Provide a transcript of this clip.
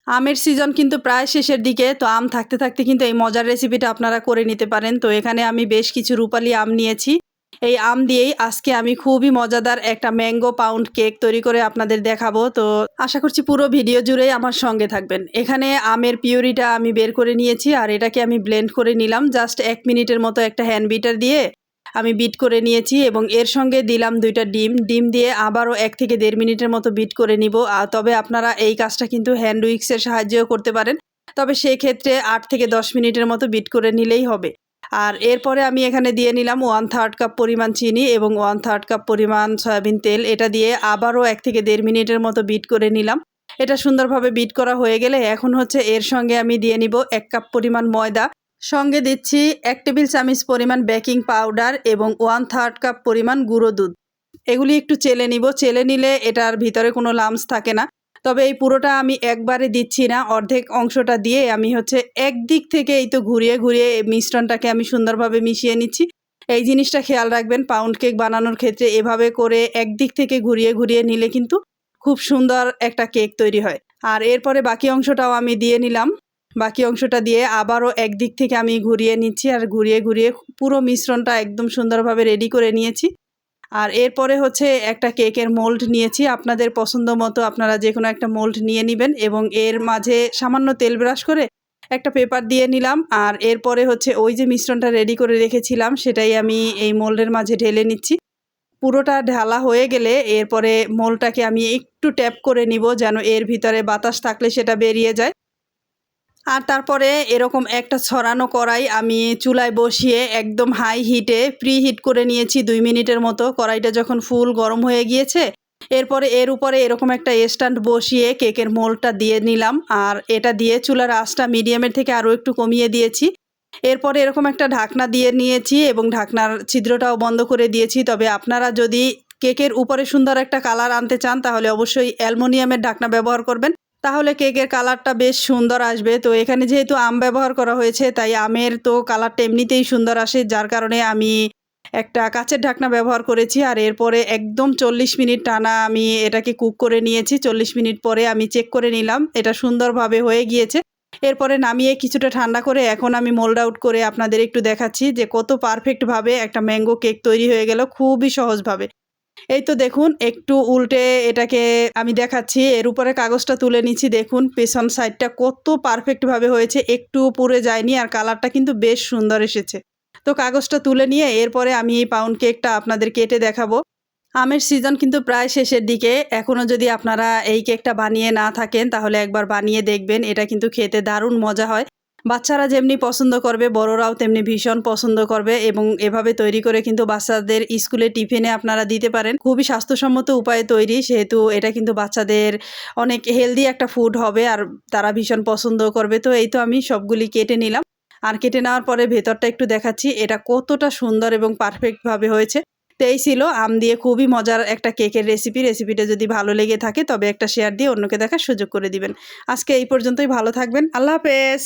আমের সিজন কিন্তু প্রায় শেষের দিকে, তো আম থাকতে থাকতে কিন্তু এই মজার রেসিপিটা আপনারা করে নিতে পারেন। তো এখানে আমি বেশ কিছু রূপালি আম নিয়েছি। এই আম দিয়েই আজকে আমি খুবই মজাদার একটা ম্যাঙ্গো পাউন্ড কেক তৈরি করে আপনাদের দেখাবো। তো আশা করছি পুরো ভিডিও জুড়েই আমার সঙ্গে থাকবেন। এখানে আমের পিউরিটা আমি বের করে নিয়েছি আর এটাকে আমি ব্লেন্ড করে নিলাম। জাস্ট 1 মিনিটের মতো একটা হ্যান্ড বিটার দিয়ে আমি বিট করে নিয়েছি এবং এর সঙ্গে দিলাম 2টা ডিম দিয়ে আবারও 1 থেকে 1.5 মিনিটের মতো বিট করে নিব। তবে আপনারা এই কাজটা কিন্তু হ্যান্ড উইক্সের সাহায্যেও করতে পারেন, তবে সেই ক্ষেত্রে 8 থেকে 10 মিনিটের মতো বিট করে নিলেই হবে। আর এরপরে আমি এখানে দিয়ে নিলাম 1/3 কাপ পরিমাণ চিনি এবং 1/3 কাপ পরিমাণ সয়াবিন তেল। এটা দিয়ে আবারও 1 থেকে 1.5 মিনিটের মতো বিট করে নিলাম। এটা সুন্দরভাবে বিট করা হয়ে গেলে এখন হচ্ছে এর সঙ্গে আমি দিয়ে নিব 1 কাপ পরিমাণ ময়দা, সঙ্গে দিচ্ছি 1 টেবিল চামচ পরিমাণ বেকিং পাউডার এবং 1/3 কাপ পরিমাণ গুঁড়ো দুধ। এগুলি একটু চেলে নিব। চেলে নিলে এটার ভিতরে কোনো লাম্পস থাকে না। তবে এই পুরোটা আমি একবারে দিচ্ছি না, অর্ধেক অংশটা দিয়ে আমি হচ্ছে একদিক থেকে এই তো ঘুরিয়ে ঘুরিয়ে এই মিশ্রণটাকে আমি সুন্দরভাবে মিশিয়ে নিচ্ছি। এই জিনিসটা খেয়াল রাখবেন পাউন্ড কেক বানানোর ক্ষেত্রে, এভাবে করে একদিক থেকে ঘুরিয়ে ঘুরিয়ে নিলে কিন্তু খুব সুন্দর একটা কেক তৈরি হয়। আর এরপরে বাকি অংশটাও আমি দিয়ে নিলাম। বাকি অংশটা দিয়ে আবারও একদিক থেকে আমি ঘুরিয়ে নিচ্ছি আর ঘুরিয়ে ঘুরিয়ে পুরো মিশ্রণটা একদম সুন্দরভাবে রেডি করে নিয়েছি। আর এরপরে হচ্ছে একটা কেকের মোল্ড নিয়েছি। আপনাদের পছন্দ মতো আপনারা যে কোনো একটা মোল্ড নিয়ে নেবেন এবং এর মাঝে সামান্য তেল ব্রাশ করে একটা পেপার দিয়ে নিলাম। আর এরপরে হচ্ছে ওই যে মিশ্রণটা রেডি করে রেখেছিলাম সেটাই আমি এই মোল্ডের মাঝে ঢেলে নিচ্ছি। পুরোটা ঢালা হয়ে গেলে এরপরে মোল্ডটাকে আমি একটু ট্যাপ করে নিব যেন এর ভিতরে বাতাস থাকলে সেটা বেরিয়ে যায়। আর তারপরে এরকম একটা ছড়ানো কড়াই আমি চুলায় বসিয়ে একদম হাই হিটে প্রি হিট করে নিয়েছি 2 মিনিটের মতো। কড়াইটা যখন ফুল গরম হয়ে গিয়েছে এরপরে এর উপরে এরকম একটা স্ট্যান্ড বসিয়ে কেকের মোল্ডটা দিয়ে নিলাম আর এটা দিয়ে চুলার আঁচটা মিডিয়ামের থেকে আরও একটু কমিয়ে দিয়েছি। এরপরে এরকম একটা ঢাকনা দিয়ে নিয়েছি এবং ঢাকনার ছিদ্রটাও বন্ধ করে দিয়েছি। তবে আপনারা যদি কেকের উপরে সুন্দর একটা কালার আনতে চান তাহলে অবশ্যই অ্যালুমিনিয়ামের ঢাকনা ব্যবহার করবেন, তাহলে কেকের কালারটা বেশ সুন্দর আসবে। তো এখানে যেহেতু আম ব্যবহার করা হয়েছে তাই আমের তো কালারটা এমনিতেই সুন্দর আসে, যার কারণে আমি একটা কাচের ঢাকনা ব্যবহার করেছি। আর এরপরে একদম 40 মিনিট টানা আমি এটাকে কুক করে নিয়েছি। 40 মিনিট পরে আমি চেক করে নিলাম এটা সুন্দরভাবে হয়ে গিয়েছে। এরপরে নামিয়ে কিছুটা ঠান্ডা করে এখন আমি মোল্ড আউট করে আপনাদের একটু দেখাচ্ছি যে কত পারফেক্টভাবে একটা ম্যাঙ্গো কেক তৈরি হয়ে গেল খুবই সহজভাবে। এই তো দেখুন একটু উল্টে এটাকে আমি দেখাচ্ছি। এর উপরে কাগজটা তুলে নিচ্ছি, দেখুন পেছন সাইডটা কত পারফেক্টভাবে হয়েছে, একটুও পুড়ে যায়নি আর কালারটা কিন্তু বেশ সুন্দর এসেছে। তো কাগজটা তুলে নিয়ে এরপরে আমি এই পাউন্ড কেকটা আপনাদের কেটে দেখাবো। আমের সিজন কিন্তু প্রায় শেষের দিকে, এখনও যদি আপনারা এই কেকটা বানিয়ে না থাকেন তাহলে একবার বানিয়ে দেখবেন। এটা কিন্তু খেতে দারুণ মজা হয়। বাচ্চারা যেমনি পছন্দ করবে বড়রাও তেমনি ভীষণ পছন্দ করবে এবং এভাবে তৈরি করে কিন্তু বাচ্চাদের স্কুলে টিফিনে আপনারা দিতে পারেন। খুবই স্বাস্থ্যসম্মত উপায়ে তৈরি, সেহেতু এটা কিন্তু বাচ্চাদের অনেক হেলদি একটা ফুড হবে আর তারা ভীষণ পছন্দ করবে। তো এই তো আমি সবগুলি কেটে নিলাম আর কেটে নেওয়ার পরে ভেতরটা একটু দেখাচ্ছি এটা কতটা সুন্দর এবং পারফেক্টভাবে হয়েছে। তো এই ছিল আম দিয়ে খুবই মজার একটা কেকের রেসিপিটা যদি ভালো লেগে থাকে তবে একটা শেয়ার দিয়ে অন্যকে দেখার সুযোগ করে দিবেন। আজকে এই পর্যন্তই, ভালো থাকবেন, আল্লাহ হাফেজ।